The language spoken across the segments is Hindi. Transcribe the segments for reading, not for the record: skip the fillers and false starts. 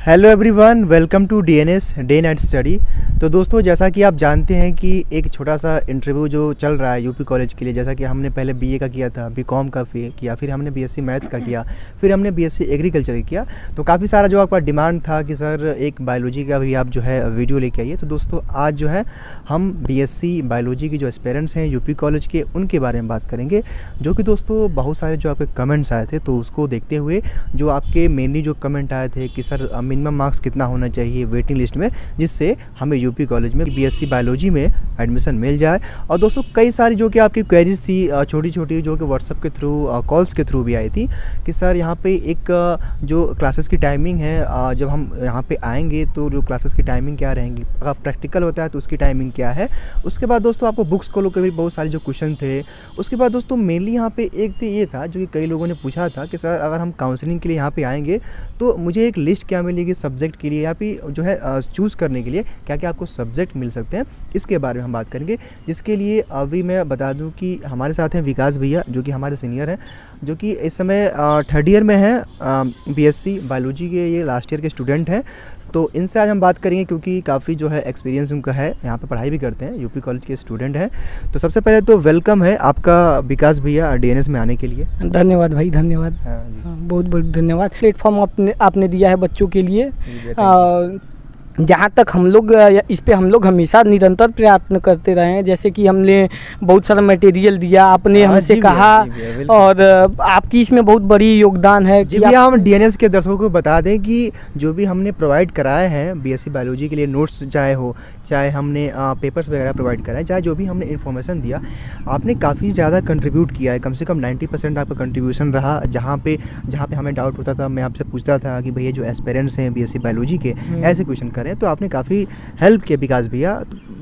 Hello everyone, welcome to DNS day night study. तो दोस्तों, जैसा कि आप जानते हैं कि एक छोटा सा इंटरव्यू जो चल रहा है यूपी कॉलेज के लिए, जैसा कि हमने पहले बीए का किया था, बीकॉम का किया, फिर हमने बीएससी मैथ का किया, फिर हमने बीएससी एग्रीकल्चर किया। तो काफ़ी सारा जो आपका डिमांड था कि सर एक बायोलॉजी का भी आप जो है वीडियो लेके आइए। तो दोस्तों, आज जो है हम बीएससी बायोलॉजी के जो एस्पिरेंट्स हैं यूपी कॉलेज के, उनके बारे में बात करेंगे। जो कि दोस्तों बहुत सारे जो आपके कमेंट्स आए थे, तो उसको देखते हुए जो आपके मेनली जो कमेंट आए थे कि सर मिनिमम मार्क्स कितना होना चाहिए वेटिंग लिस्ट में, जिससे हमें यूपी कॉलेज में बीएससी बायोलॉजी में एडमिशन मिल जाए। और दोस्तों कई सारी जो कि आपकी क्वेरीज थी छोटी छोटी, जो कि व्हाट्सएप के थ्रू कॉल्स के थ्रू भी आई थी कि सर यहाँ पे एक जो क्लासेस की टाइमिंग है, जब हम यहाँ पे आएंगे तो जो क्लासेस की टाइमिंग क्या रहेंगी, अगर प्रैक्टिकल होता है तो उसकी टाइमिंग क्या है। उसके बाद दोस्तों आपको बुक्स को लेकर भी बहुत सारे जो क्वेश्चन थे। उसके बाद दोस्तों मेनली यहाँ पे एक तो ये था जो कि कई लोगों ने पूछा था कि सर अगर हम काउंसलिंग के लिए यहाँ पे आएंगे तो मुझे एक लिस्ट क्या मिलेगी सब्जेक्ट के लिए, या फिर जो है चूज़ करने के लिए क्या क्या आपको सब्जेक्ट मिल सकते हैं, इसके बारे में हम बात करेंगे। जिसके लिए अभी मैं बता दूं कि हमारे साथ हैं विकास भैया, जो कि हमारे सीनियर हैं, जो कि इस समय थर्ड ईयर में हैं बीएससी बायोलॉजी के, ये लास्ट ईयर के स्टूडेंट हैं। तो इनसे आज हम बात करेंगे क्योंकि काफ़ी जो है एक्सपीरियंस उनका है, यहाँ पे पढ़ाई भी करते हैं, यूपी कॉलेज के स्टूडेंट हैं। तो सबसे पहले तो वेलकम है आपका विकास भैया डीएनएस में आने के लिए। धन्यवाद भाई, धन्यवाद। बहुत बहुत धन्यवाद। प्लेटफॉर्म आपने दिया है बच्चों के लिए। जहाँ तक हम लोग इस पे हम लोग हमेशा निरंतर प्रयत्न करते रहे हैं। जैसे कि हमने बहुत सारा मटेरियल दिया, आपने हमसे कहा, और आपकी इसमें बहुत बड़ी योगदान है। जी भैया, हम डीएनएस के दर्शकों को बता दें कि जो भी हमने प्रोवाइड कराए हैं बीएससी बायोलॉजी के लिए, नोट्स चाहे हमने पेपर्स वगैरह प्रोवाइड कराए, चाहे जो भी हमने इन्फॉर्मेशन दिया, आपने काफ़ी ज़्यादा कंट्रीब्यूट किया है। कम से कम 90% आपका कंट्रीब्यूशन रहा। जहाँ पे हमें डाउट होता था, मैं आपसे पूछता था कि भैया जो एस्पिरेंट्स हैं बीएससी बायोलॉजी के ऐसे क्वेश्चन करें, तो आपने काफ़ी हेल्प किया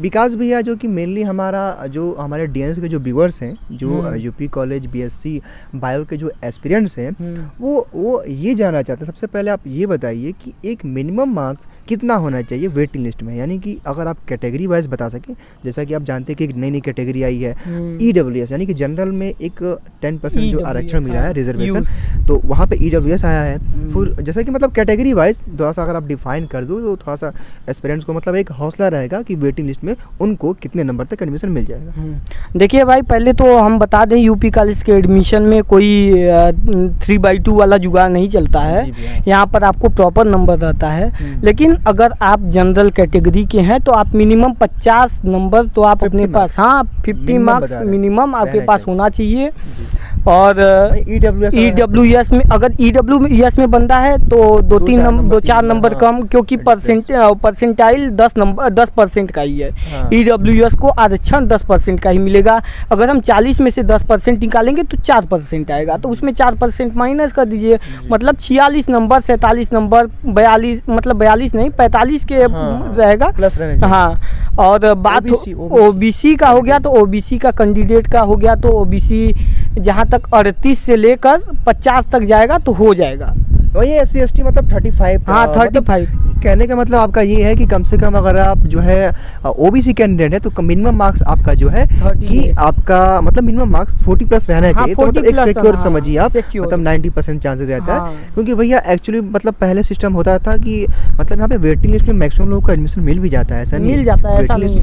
विकास भैया जो कि मेनली हमारे डीएनएस के जो व्यूअर्स हैं, जो यूपी कॉलेज बीएससी बायो के जो एस्पिरेंट्स हैं, वो ये जानना चाहते हैं। सबसे पहले आप ये बताइए कि एक मिनिमम मार्क्स कितना होना चाहिए वेटिंग लिस्ट में, यानी कि अगर आप कैटेगरी वाइज बता सकें। जैसा कि आप जानते हैं कि एक नई कैटेगरी आई है ईडब्ल्यूएस, यानी कि जनरल में एक 10% जो आरक्षण मिला है, रिजर्वेशन, तो वहाँ पे ईडब्ल्यूएस आया है। फिर जैसा कि मतलब कैटेगरी वाइज थोड़ा सा अगर आप डिफाइन कर दो तो थोड़ा सा एस्पिरेंट्स को मतलब एक हौसला रहेगा कि वेटिंग लिस्ट में उनको कितने नंबर तक एडमिशन मिल जाएगा। देखिए भाई, पहले तो हम बता दें यूपी कॉलेज के एडमिशन में कोई 3/2 वाला जुगाड़ नहीं चलता है। यहाँ पर आपको प्रॉपर नंबर रहता है। लेकिन अगर आप जनरल कैटेगरी के हैं तो आप मिनिमम 50 नंबर तो आप अपने पास, 50 मार्क्स मिनिमम आपके पास होना चाहिए। और ईडब्ल्यूएस में अगर ईडब्ल्यूएस में बंदा है तो 2-4 नंबर कम, क्योंकि परसेंटाइल 10% का ही है। ईडब्ल्यूएस को आरक्षण 10% का ही मिलेगा। अगर हम 40 में से 10% निकालेंगे तो 4% आएगा, तो उसमें 4% माइनस कर दीजिए, मतलब 46 नंबर, 47 नंबर, 42, मतलब 42 नहीं 45 के रहेगा प्लस रहने चाहिए। हाँ, और बात ओबीसी का हो गया तो ओबीसी का कैंडिडेट का हो गया तो ओबीसी जहाँ तक 38 से लेकर 50 तक जाएगा तो हो जाएगा। वही एससी एसटी मतलब 35। हाँ, 35। कहने का मतलब आपका ये है कि कम से कम अगर आप जो है ओबीसी कैंडिडेट है तो मिनिमम मार्क्स आपका जो है कि आपका मतलब मिनिमम मार्क्स 40 प्लस रहना चाहिए। तो मतलब एक सिक्योर समझिए आप, मतलब 90% चांसेस रहता है। क्योंकि भैया एक्चुअली मतलब पहले सिस्टम होता था कि मतलब यहाँ पे वेटिंग लिस्ट में मैक्सिमम लोगों को एडमिशन मिल भी जाता है, ऐसा नहीं मिल जाता है, ऐसा नहीं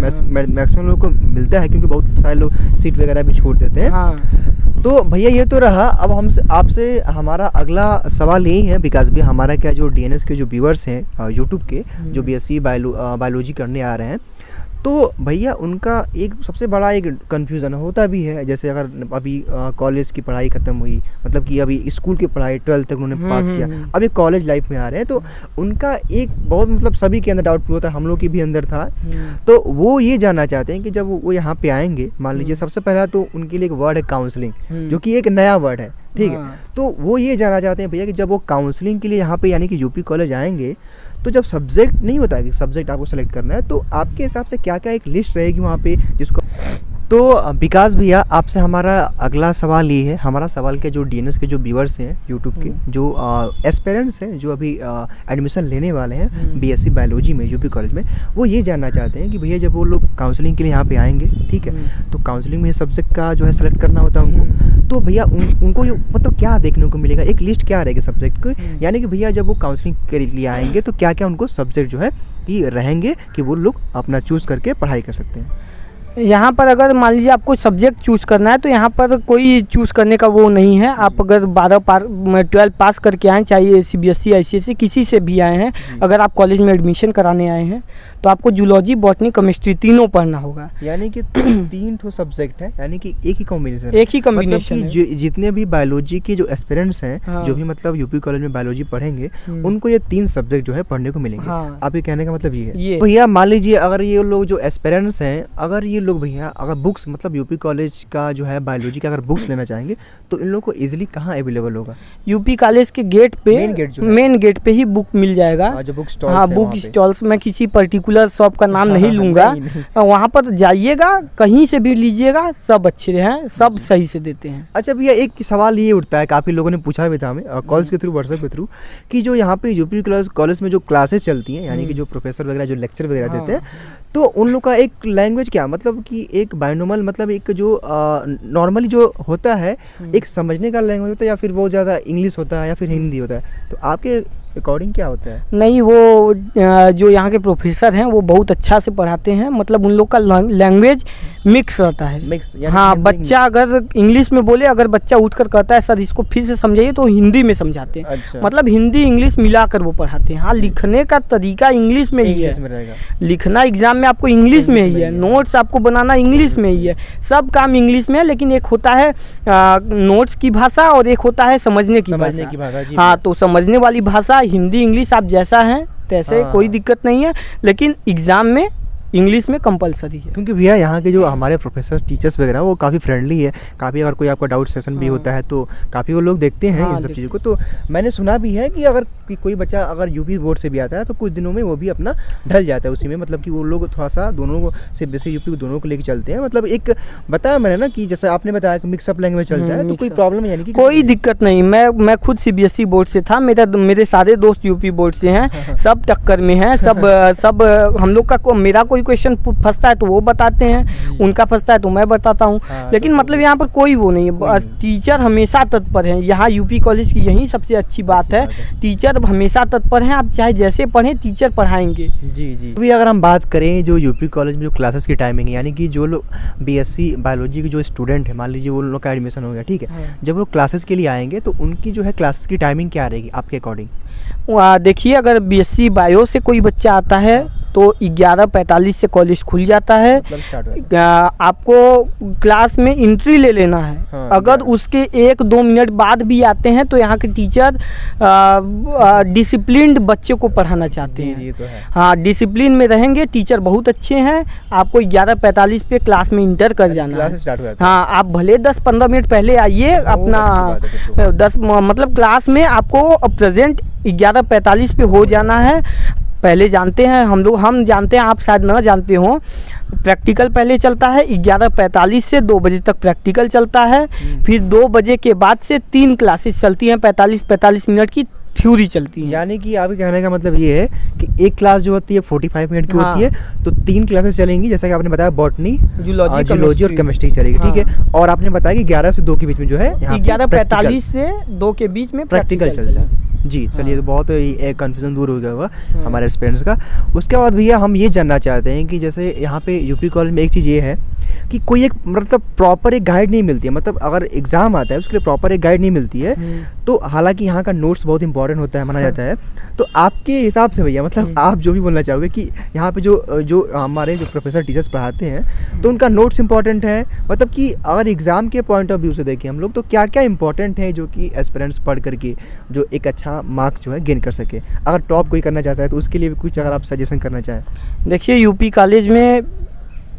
मैक्सिमम लोगों को मिलता है, क्योंकि बहुत सारे लोग सीट वगैरह भी छोड़ देते हैं। तो भैया ये तो रहा। अब हमसे आपसे हमारा अगला सवाल यही है विकास भैया, हमारा क्या जो डीएनएस के जो व्यूअर्स हैं यूट्यूब के, जो बीएससी बायोलॉजी करने आ रहे हैं, तो भैया उनका एक सबसे बड़ा एक कन्फ्यूज़न होता भी है। जैसे अगर अभी कॉलेज की पढ़ाई ख़त्म हुई, मतलब कि अभी स्कूल की पढ़ाई 12th तक उन्होंने पास किया, अभी कॉलेज लाइफ में आ रहे हैं, तो उनका एक बहुत मतलब सभी के अंदर डाउटफुल होता है, हम लोग की भी अंदर था। तो वो ये जानना चाहते हैं कि जब वो यहाँ पे आएंगे, मान लीजिए सबसे पहला तो उनके लिए एक वर्ड है काउंसलिंग, जो कि एक नया वर्ड है, ठीक है। तो वो ये जानना चाहते हैं भैया कि जब वो काउंसलिंग के लिए यहाँ पे यानी कि यूपी कॉलेज आएंगे, तो जब सब्जेक्ट नहीं होता है कि सब्जेक्ट आपको सेलेक्ट करना है, तो आपके हिसाब से क्या क्या एक लिस्ट रहेगी वहाँ पे, जिसको तो विकास भैया, आपसे हमारा अगला सवाल ये है, हमारा सवाल के जो डीएनएस के जो व्यूअर्स हैं यूट्यूब के, जो एस्पिरेंट्स हैं, जो अभी एडमिशन लेने वाले हैं बीएससी बायोलॉजी में यूपी कॉलेज में, वो ये जानना चाहते हैं कि भैया जब वो लोग काउंसलिंग के लिए यहाँ पे आएंगे, ठीक है, तो काउंसलिंग में सब्जेक्ट का जो है सेलेक्ट करना होता है उनको, तो भैया उनको मतलब क्या देखने को मिलेगा, एक लिस्ट क्या रहेगी सब्जेक्ट की, यानी कि भैया जब वो काउंसलिंग के लिए आएंगे तो क्या क्या उनको सब्जेक्ट जो है कि रहेंगे कि वो लोग अपना चूज़ करके पढ़ाई कर सकते हैं। यहाँ पर अगर मान लीजिए आपको सब्जेक्ट चूज़ करना है तो यहाँ पर कोई चूज़ करने का वो नहीं है। आप अगर 12 पास करके आएँ, चाहे सीबीएसई आईसीएसई किसी से भी आए हैं, अगर आप कॉलेज में एडमिशन कराने आए हैं तो आपको जूलॉजी, बॉटनी, केमिस्ट्री तीनों पढ़ना होगा। यानी कि 3 ठो सब्जेक्ट है, यानी कि एक ही कॉम्बिनेशन मतलब कि जितने भी बायोलॉजी के जो एस्पिरेंट्स हैं, हाँ, जो भी मतलब यूपी कॉलेज में बायोलॉजी पढ़ेंगे उनको ये 3 सब्जेक्ट जो है पढ़ने को मिलेंगे। हाँ, आपके कहने का मतलब ये है। तो भैया मान लीजिए अगर ये लोग जो एस्पिरेंट्स हैं, अगर ये लोग भैया अगर बुक्स मतलब यूपी कॉलेज का जो है बायोलॉजी का अगर बुक्स लेना चाहेंगे तो इन लोगों को इजीली कहाँ अवेलेबल होगा? यूपी कॉलेज के गेट पे, मेन गेट पे ही बुक मिल जाएगा। जो बुक स्टॉल्स, हाँ, बुक स्टॉल्स, मैं किसी पर्टिकुलर शॉप का नाम नहीं लूँगा। वहाँ पर जाइएगा, कहीं से भी लीजिएगा, सब अच्छे हैं, सब सही से देते हैं। अच्छा भैया, एक सवाल ये उठता है, काफ़ी लोगों ने पूछा भी था हमें कॉल्स के थ्रू, व्हाट्सएप के थ्रू, कि जो यहाँ पे यूपी कॉलेज में जो क्लासेस चलती हैं, यानी कि जो प्रोफेसर वगैरह जो लेक्चर वगैरह देते हैं, तो उन लोग का एक लैंग्वेज क्या, मतलब कि एक बायोनॉर्मल, मतलब एक जो नॉर्मली जो होता है एक समझने का लैंग्वेज होता है, या फिर वो ज़्यादा इंग्लिश होता है या फिर हिंदी होता है, तो आपके अकॉर्डिंग क्या होता है? नहीं, वो जो यहाँ के प्रोफेसर हैं वो बहुत अच्छा से पढ़ाते हैं, मतलब उन लोग का लैंग्वेज मिक्स रहता है। मिक्स, हाँ, बच्चा अगर इंग्लिश में बोले, अगर बच्चा उठकर कहता है सर इसको फिर से समझाइए, तो हिंदी में समझाते हैं। अच्छा। मतलब हिंदी इंग्लिश मिलाकर वो पढ़ाते हैं। हाँ, लिखने का तरीका इंग्लिश में ही है, लिखना एग्जाम में आपको इंग्लिश में ही है, नोट्स आपको बनाना इंग्लिश में ही है, सब काम इंग्लिश में है। लेकिन एक होता है नोट्स की भाषा और एक होता है समझने की भाषा। हाँ, तो समझने वाली भाषा हिंदी इंग्लिश आप जैसा हैं तैसे, कोई दिक्कत नहीं है, लेकिन एग्जाम में इंग्लिश में कंपलसरी है। क्योंकि भैया यहाँ के जो हमारे प्रोफेसर टीचर्स वगैरह वो काफ़ी फ्रेंडली है, काफ़ी अगर कोई आपका डाउट सेशन भी होता है तो काफ़ी वो लोग देखते हैं इन सब चीज़ों को। तो मैंने सुना भी है कि अगर कोई बच्चा अगर यूपी बोर्ड से भी आता है तो कुछ दिनों में वो भी अपना ढल जाता है उसी में, मतलब कि वो लोग थोड़ा सा दोनों को सीबीएसई यूपी दोनों को लेके चलते हैं। मतलब एक बताया मैंने ना कि जैसे आपने बताया कि मिक्सअप लैंग्वेज चलता है, तो कोई प्रॉब्लम यानी कि कोई दिक्कत नहीं। मैं खुद सीबीएसई बोर्ड से था, मेरे सारे दोस्त यूपी बोर्ड से हैं, सब टक्कर में हैं, सब हम लोग का मेरा कोई क्वेश्चन फंसता है तो वो बताते हैं, उनका फंसता है तो मैं बताता हूँ। लेकिन मतलब यहाँ पर कोई वो नहीं है, टीचर हमेशा तत्पर हैं। यहाँ यूपी कॉलेज की यही सबसे अच्छी बात है, टीचर हमेशा तत्पर हैं, आप चाहे जैसे पढ़ें टीचर पढ़ाएंगे। जी। अभी अगर हम बात करें जो यूपी कॉलेज में जो क्लासेस की टाइमिंग है, यानी कि जो लोग बीएससी बायोलॉजी के जो स्टूडेंट है, मान लीजिए वो लोग का एडमिशन हो गया, ठीक है, जब वो क्लासेस के लिए आएंगे तो उनकी जो है क्लासेस की टाइमिंग क्या रहेगी आपके अकॉर्डिंग? देखिए, अगर बीएससी बायो से कोई बच्चा आता है तो 11:45 से कॉलेज खुल जाता है। आपको क्लास में एंट्री ले लेना है। हाँ, अगर उसके 1-2 मिनट बाद भी आते हैं तो यहाँ के टीचर डिसिप्लिन्ड बच्चे को पढ़ाना चाहते हैं। ये तो है। हाँ, डिसिप्लिन में रहेंगे, टीचर बहुत अच्छे हैं। आपको 11:45 पे क्लास में इंटर कर जाना है। हाँ, आप भले 10-15 मिनट पहले आइए, अपना 10 मतलब क्लास में आपको प्रेजेंट 11:45 पे हो जाना है। पहले जानते हैं हम जानते हैं, आप शायद न जानते हो, प्रैक्टिकल पहले चलता है 11:45 से 2 बजे तक प्रैक्टिकल चलता है। फिर 2 बजे के बाद से 3 क्लासेस चलती हैं, 45 मिनट की थ्योरी चलती है। यानी कि आपके कहने का मतलब ये है कि एक क्लास जो होती है 45 मिनट की होती है, तो 3 क्लासेस चलेंगी, जैसा कि आपने बताया बॉटनी, जूलॉजी और केमिस्ट्री चलेगी, ठीक है। और आपने बताया कि 11 से 2 के बीच में जो है 11:45 से 2 के बीच में प्रैक्टिकल चलता है। जी, चलिए, तो बहुत एक कन्फ्यूजन दूर हो गया होगा हमारे स्टूडेंट्स का। उसके बाद भैया हम ये जानना चाहते हैं कि जैसे यहाँ पे यूपी कॉलेज में एक चीज़ ये है कि कोई एक मतलब प्रॉपर एक गाइड नहीं मिलती है, मतलब अगर एग्ज़ाम आता है उसके लिए प्रॉपर एक गाइड नहीं मिलती है। तो हालांकि यहाँ का नोट्स बहुत इंपॉर्टेंट होता है, माना जाता है। तो आपके हिसाब से भैया, मतलब आप जो भी बोलना चाहोगे कि यहाँ पे जो हमारे जो प्रोफेसर टीचर्स पढ़ाते हैं तो उनका नोट्स इंपॉर्टेंट है, मतलब कि अगर एग्ज़ाम के पॉइंट ऑफ व्यू से देखें हम लोग तो क्या क्या इंपॉर्टेंट है जो कि एस्पिरेंट्स पढ़ करके जो एक अच्छा मार्क्स जो है गेन कर सके? अगर टॉप कोई करना चाहता है तो उसके लिए भी कुछ अगर आप सजेशन करना चाहें। देखिए, यूपी कॉलेज में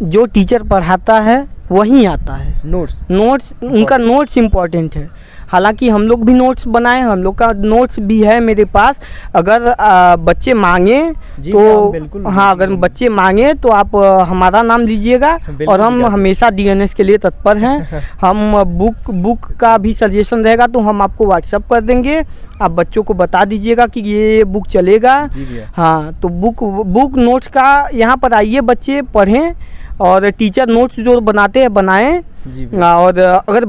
जो टीचर पढ़ाता है वही आता है। नोट्स उनका नोट्स इम्पॉर्टेंट है। हालांकि हम लोग भी नोट्स बनाए, हम लोग का नोट्स भी है मेरे पास। अगर बच्चे मांगे तो हाँ, अगर बच्चे मांगे तो आप हमारा नाम लीजिएगा, और हम हमेशा डीएनएस के लिए तत्पर हैं। हम बुक का भी सजेशन रहेगा तो हम आपको व्हाट्सअप कर देंगे, आप बच्चों को बता दीजिएगा कि ये बुक चलेगा। हाँ, तो बुक नोट्स का यहाँ पर आइए, बच्चे पढ़ें और टीचर नोट्स जो बनाते हैं बनाएं। और अगर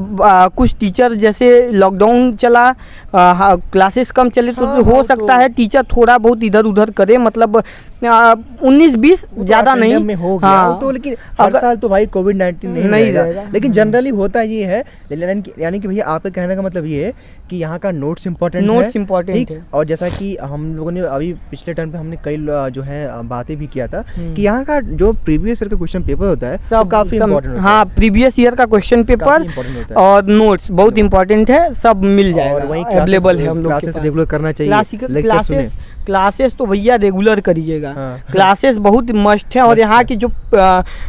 कुछ टीचर जैसे लॉकडाउन चला, क्लासेस कम चले तो हो सकता है टीचर थोड़ा बहुत इधर उधर करे, मतलब 19-20 ज़्यादा नहीं में हो गया। हाँ, तो लेकिन हर साल तो भाई कोविड-19 नहीं रहेगा, लेकिन जनरली होता ये है, यानी कि भैया आपके कहने का मतलब ये है कि यहाँ का नोट्स इम्पोर्टेंट है। और जैसा कि हम लोगों ने अभी पिछले टर्म पे हमने कई जो है बातें भी किया था कि यहाँ का जो प्रीवियस ईयर का क्वेश्चन पेपर होता है सब काफी इम्पोर्टेंट। हाँ, प्रीवियस ईयर का क्वेश्चन पेपर और नोट्स बहुत इंपॉर्टेंट है, सब मिल जाएगा, और वहीं अवेलेबल है हम लोग के पास। रेगुलर करना चाहिए क्लासेस तो भैया रेगुलर करिएगा। क्लासेस बहुत मस्ट है, और यहाँ के जो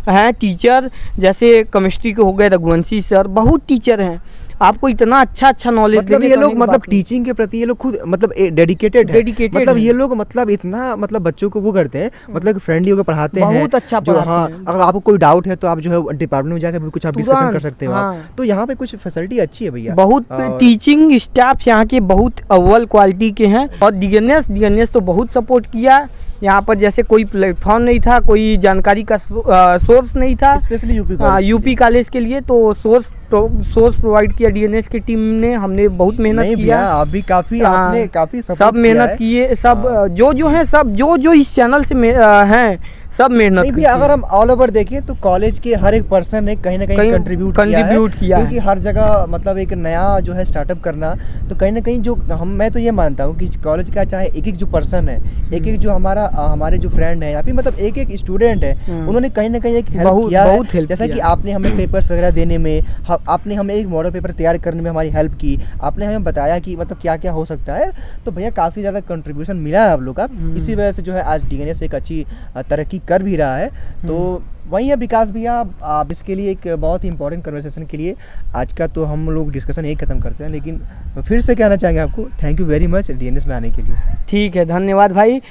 हैं टीचर, जैसे केमिस्ट्री के हो गए रघुवंशी सर, बहुत टीचर हैं, आपको इतना अच्छा नॉलेज मतलब ये लोग मतलब टीचिंग के प्रति ये लोग खुद मतलब डेडिकेटेड मतलब ये लोग मतलब इतना मतलब बच्चों को वो करते हैं, मतलब फ्रेंडली होकर पढ़ाते हैं, बहुत अच्छा पढ़ाते हैं। अगर आपको कोई डाउट है तो आप जो है डिपार्टमेंट में जाकर भी कुछ आप डिस्कशन कर सकते हो। हाँ। तो यहाँ पे कुछ फैसिलिटी अच्छी है भैया, बहुत टीचिंग स्टाफ यहाँ के बहुत अव्वल क्वालिटी के हैं। और डीएनएस तो बहुत सपोर्ट किया यहाँ पर, जैसे कोई प्लेटफॉर्म नहीं था, कोई जानकारी का सोर्स नहीं था, स्पेशली यूपी कॉलेज के लिए तो सोर्स प्रोवाइड किया डीएनएस की टीम ने। हमने बहुत मेहनत किया, आप भी काफी आपने काफी सब मेहनत किए, सब जो है सब जो इस चैनल से हैं सब मेहनत भी। अगर हम ऑल ओवर देखें तो कॉलेज के हर एक पर्सन ने कहीं ना कहीं कंट्रीब्यूट किया है, क्योंकि हर जगह मतलब एक नया जो है स्टार्टअप करना, तो कहीं ना कहीं जो मैं तो ये मानता हूँ कि कॉलेज का चाहे एक जो पर्सन है, एक जो हमारे जो फ्रेंड है या फिर मतलब एक स्टूडेंट है, उन्होंने कहीं ना कहीं एक हेल्प किया है। जैसा कि आपने हमें पेपर्स वगैरह देने में, आपने हमें एक मॉडल पेपर तैयार करने में हमारी हेल्प की, आपने हमें बताया कि मतलब क्या क्या हो सकता है, तो भैया काफ़ी ज़्यादा कंट्रीब्यूशन मिला है आप लोग का। इसी वजह से जो है आज डीएनएस एक अच्छी तरक्की कर भी रहा है। तो वही है विकास भैया, आप इसके लिए एक बहुत ही इंपॉर्टेंट कन्वर्सेशन के लिए आज का तो हम लोग डिस्कशन यही खत्म करते हैं, लेकिन फिर से कहना चाहेंगे आपको thank you very much DNS में आने के लिए। ठीक है, धन्यवाद भाई।